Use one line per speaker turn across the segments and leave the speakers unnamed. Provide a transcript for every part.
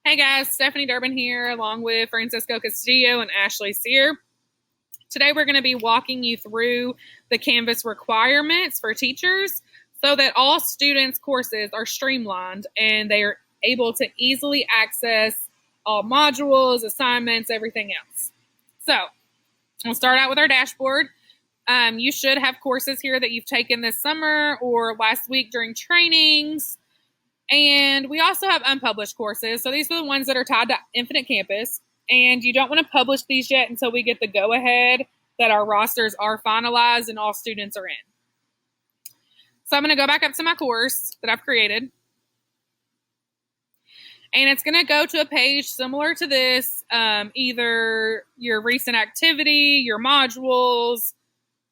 Hey guys, Stephanie Durbin here, along with Francisco Castillo and Ashley Sear. Today we're going to be walking you through the Canvas requirements for teachers so that all students' courses are streamlined and they are able to easily access all modules, assignments, everything else. So we'll start out with our dashboard. You should have courses here that you've taken this summer or last week during trainings. And we also have unpublished courses. So these are the ones that are tied to Infinite Campus. And you don't want to publish these yet until we get the go-ahead that our rosters are finalized and all students are in. So I'm going to go back up to my course that I've created. And it's going to go to a page similar to this, either your recent activity, your modules,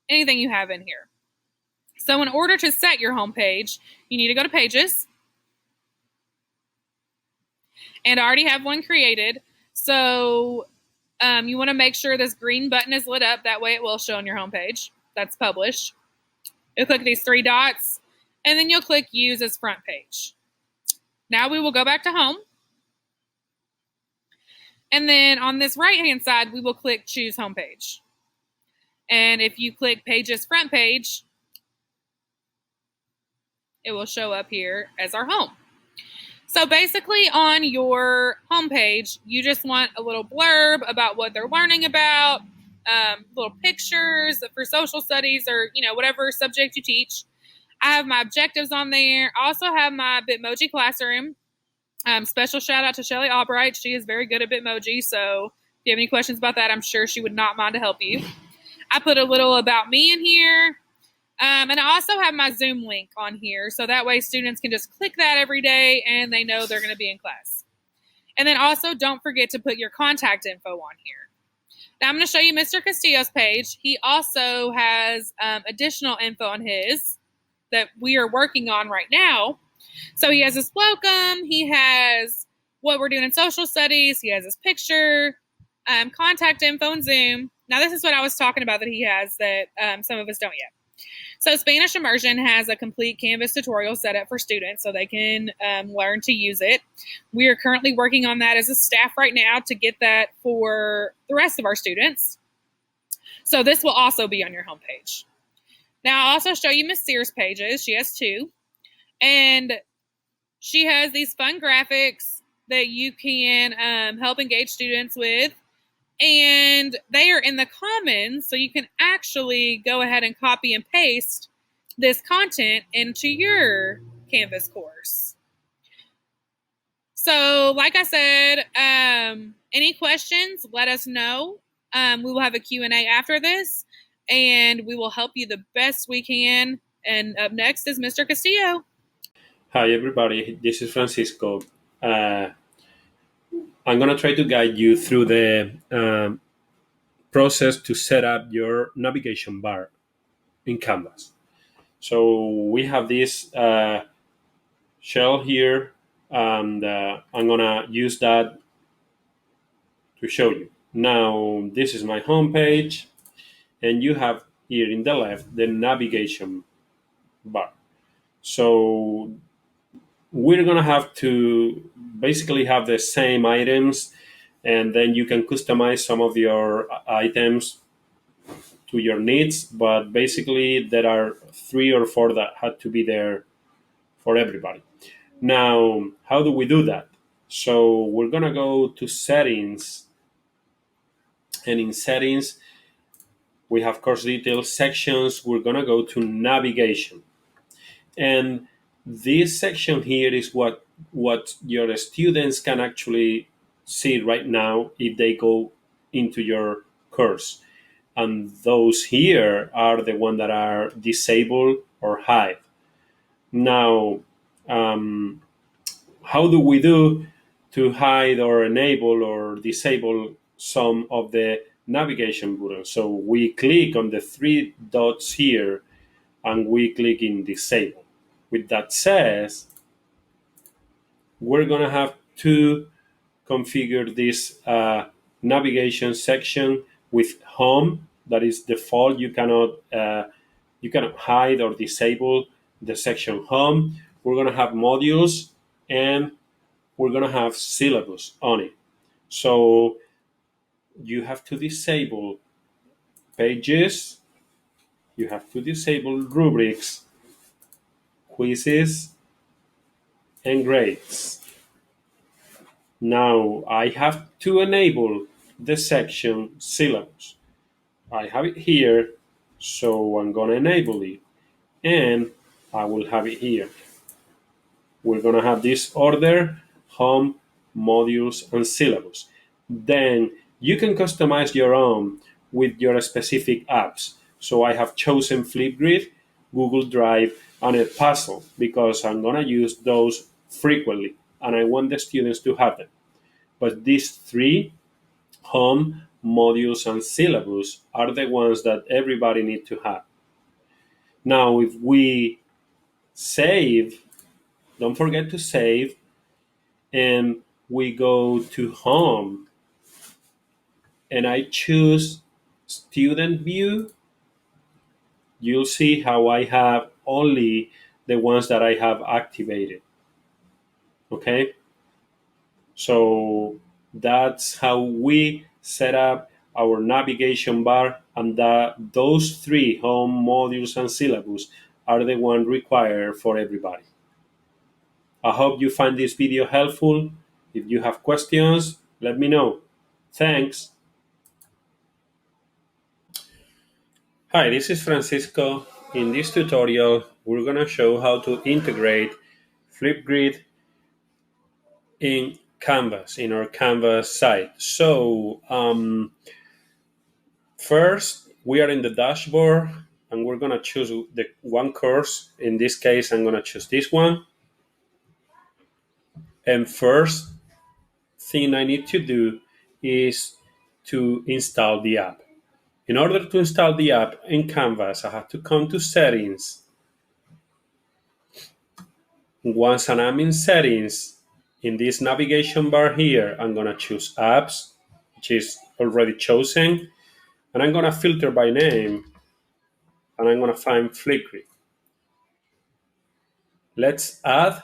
anything you have in here. So in order to set your home page, you need to go to Pages. And I already have one created. So you want to make sure this green button is lit up. That way it will show on your homepage. That's published. You'll click these three dots, and then you'll click Use as Front Page. Now we will go back to Home. And then on this right-hand side, we will click Choose Homepage. And if you click Pages Front Page, it will show up here as our home. So basically on your homepage, you just want a little blurb about what they're learning about, little pictures for social studies or, whatever subject you teach. I have my objectives on there. I also have my Bitmoji classroom. Special shout out to Shelly Albright. She is very good at Bitmoji. So if you have any questions about that, I'm sure she would not mind to help you. I put a little about me in here. And I also have my Zoom link on here, so that way students can just click that every day and they know they're going to be in class. And then also don't forget to put your contact info on here. Now I'm going to show you Mr. Castillo's page. He also has additional info on his that we are working on right now. So he has his welcome, he has what we're doing in social studies, he has his picture, contact info in Zoom. Now this is what I was talking about that he has that some of us don't yet. So Spanish Immersion has a complete Canvas tutorial set up for students so they can learn to use it. We are currently working on that as a staff right now to get that for the rest of our students. So this will also be on your homepage. Now I'll also show you Miss Sears' pages. She has two. And she has these fun graphics that you can help engage students with. And they are in the Commons, so you can actually go ahead and copy and paste this content into your Canvas course. So, like I said, any questions, let us know. We will have a Q&A after this, and we will help you the best we can. And up next is Mr. Castillo.
Hi, everybody. This is Francisco. I'm going to try to guide you through the process to set up your navigation bar in Canvas. So we have this shell here, and I'm going to use that to show you. Now, this is my home page, and you have here in the left the navigation bar. So we're going to have to basically have the same items, and then you can customize some of your items to your needs, but basically there are 3 or 4 that had to be there for everybody. Now, how do we do that? So we're going to go to Settings, and in Settings we have Course Details, Sections. We're going to go to Navigation, and this section here is what your students can actually see right now if they go into your course. And those here are the ones that are disabled or hide. Now, how do we do to hide or enable or disable some of the navigation buttons? So we click on the 3 dots here and we click in Disable. With that says, we're going to have to configure this navigation section with Home. That is default. You cannot hide or disable the section Home. We're going to have Modules and we're going to have syllabus on it. So you have to disable pages, you have to disable rubrics, quizzes, and grades. Now I have to enable the section syllabus. I have it here, so I'm going to enable it, and I will have it here. We're going to have this order, home, modules, and syllabus. Then you can customize your own with your specific apps. So I have chosen Flipgrid, Google Drive, and Edpuzzle because I'm going to use those frequently, and I want the students to have them. But these three, home, modules, and syllabus, are the ones that everybody needs to have. Now, if we save, don't forget to save, and we go to home, and I choose student view, you'll see how I have only the ones that I have activated. Okay? So that's how we set up our navigation bar, and those three, home, modules, and syllabus, are the ones required for everybody. I hope you find this video helpful. If you have questions, let me know. Thanks. Hi, this is Francisco. In this tutorial, we're going to show how to integrate Flipgrid in Canvas, in our Canvas site. So, first, we are in the dashboard, and we're going to choose the one course. In this case, I'm going to choose this one. And first thing I need to do is to install the app. In order to install the app in Canvas, I have to come to Settings. Once I'm in Settings, in this navigation bar here, I'm going to choose Apps, which is already chosen, and I'm going to filter by name, and I'm going to find Flipgrid. Let's add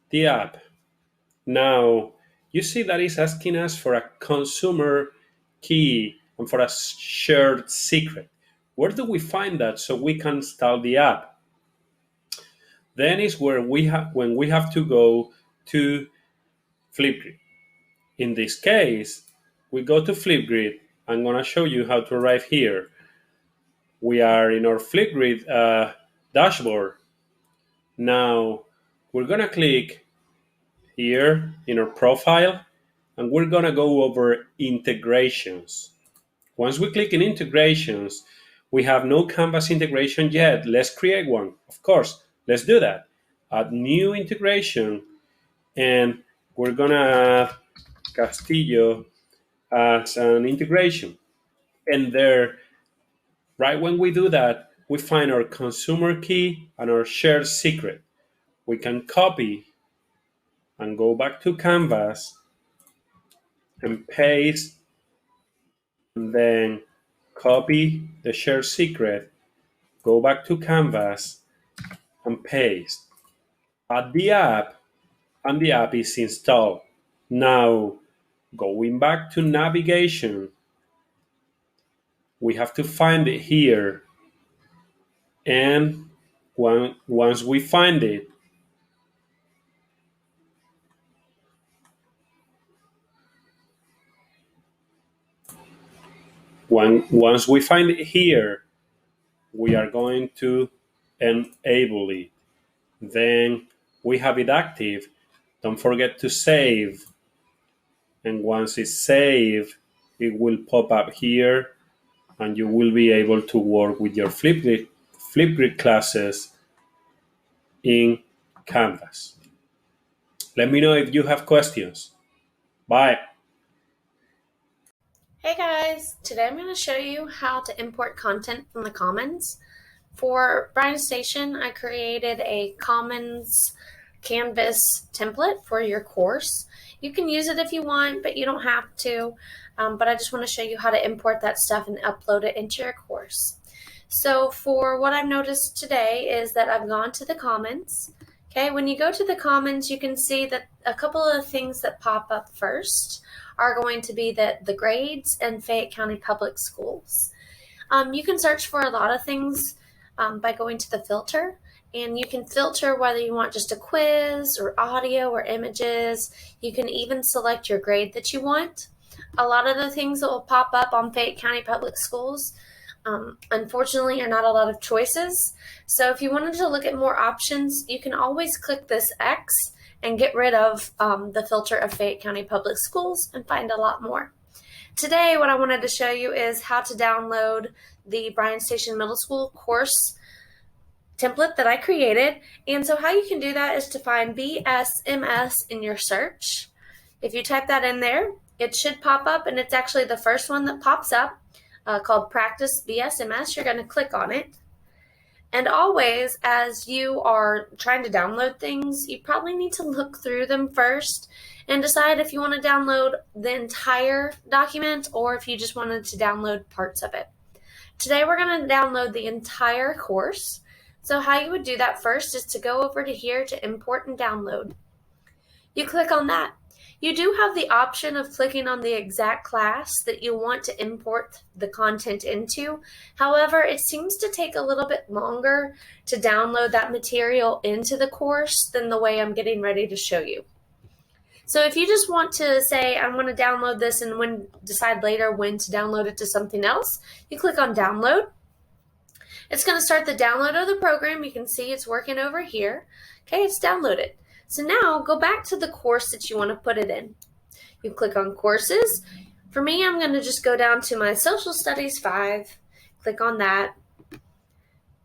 the app. Now, you see that it's asking us for a consumer key and for a shared secret. Where do we find that so we can install the app? Then is where when we have to go to Flipgrid. In this case, we go to Flipgrid. I'm going to show you how to arrive here. We are in our Flipgrid dashboard. Now, we're going to click here in our profile, and we're going to go over integrations. Once we click in integrations, we have no Canvas integration yet. Let's create one. Of course, let's do that. Add new integration, and we're going to add Castillo as an integration. And there, right when we do that, we find our consumer key and our shared secret. We can copy and go back to Canvas and paste, and then copy the shared secret, go back to Canvas and paste. Add the app, and the app is installed. Now, going back to navigation, we have to find it here. And once we find it, once we find it here, we are going to enable it. Then we have it active. Don't forget to save. And once it's saved, it will pop up here, and you will be able to work with your Flipgrid classes in Canvas. Let me know if you have questions. Bye.
Hey guys, today I'm going to show you how to import content from the Commons. For Bryan Station, I created a Commons Canvas template for your course. You can use it if you want, but you don't have to. But I just want to show you how to import that stuff and upload it into your course. So for what I've noticed today is that I've gone to the Commons Okay, when you go to the Commons, you can see that a couple of things that pop up first are going to be the grades and Fayette County Public Schools. You can search for a lot of things by going to the filter, and you can filter whether you want just a quiz or audio or images. You can even select your grade that you want. A lot of the things that will pop up on Fayette County Public Schools unfortunately are not a lot of choices. So if you wanted to look at more options, you can always click this X and get rid of the filter of Fayette County Public Schools and find a lot more. Today, what I wanted to show you is how to download the Bryan Station Middle School course template that I created. And so how you can do that is to find BSMS in your search. If you type that in there, it should pop up, and it's actually the first one that pops up called Practice BSMS. You're going to click on it. And always, as you are trying to download things, you probably need to look through them first and decide if you want to download the entire document or if you just wanted to download parts of it. Today we're going to download the entire course. So how you would do that first is to go over to here to import and download. You click on that. You do have the option of clicking on the exact class that you want to import the content into. However, it seems to take a little bit longer to download that material into the course than the way I'm getting ready to show you. So if you just want to say, I want to download this and decide later when to download it to something else, you click on download. It's going to start the download of the program. You can see it's working over here. Okay, it's downloaded. So now go back to the course that you want to put it in. You click on courses. For me, I'm going to just go down to my Social Studies 5, click on that.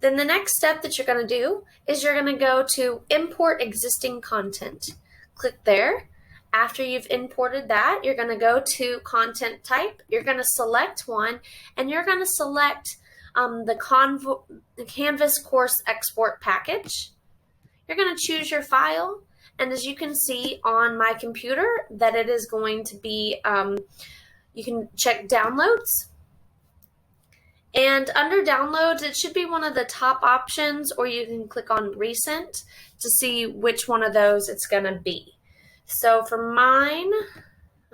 Then the next step that you're going to do is you're going to go to import existing content. Click there. After you've imported that, you're going to go to content type. You're going to select one, and you're going to select the Canvas course export package. You're going to choose your file. And as you can see on my computer, that it is going to be, you can check downloads. And under downloads, it should be one of the top options, or you can click on recent to see which one of those it's going to be. So for mine,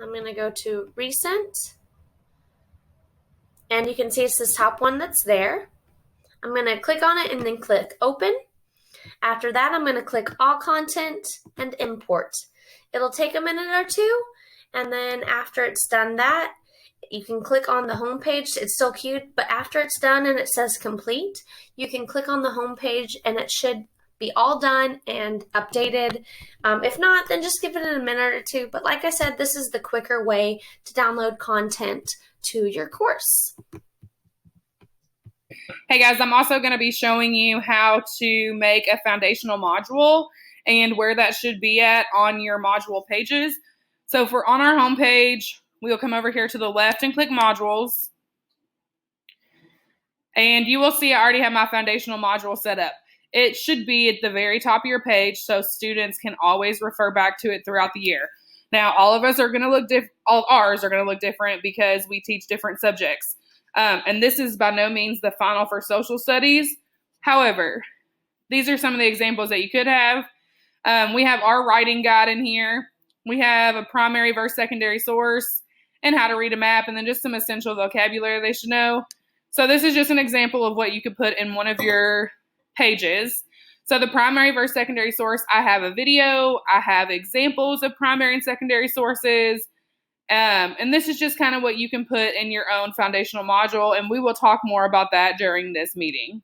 I'm going to go to recent. And you can see it's this top one that's there. I'm going to click on it and then click open. After that, I'm going to click all content and import. It'll take a minute or two, and then after it's done that, you can click on the home page. It's still queued, but after it's done and it says complete, you can click on the home page and it should be all done and updated. If not, then just give it a minute or two. But like I said, this is the quicker way to download content to your course.
Hey guys, I'm also going to be showing you how to make a foundational module and where that should be at on your module pages. So for on our home page, we'll come over here to the left and click modules. And you will see I already have my foundational module set up. It should be at the very top of your page so students can always refer back to it throughout the year. Now, all of ours are going to look different because we teach different subjects. And this is by no means the final for social studies. However, these are some of the examples that you could have. We have our writing guide in here. We have a primary versus secondary source and how to read a map, and then just some essential vocabulary they should know. So this is just an example of what you could put in one of your pages. So the primary versus secondary source, I have a video. I have examples of primary and secondary sources. And this is just kind of what you can put in your own foundational module, and we will talk more about that during this meeting.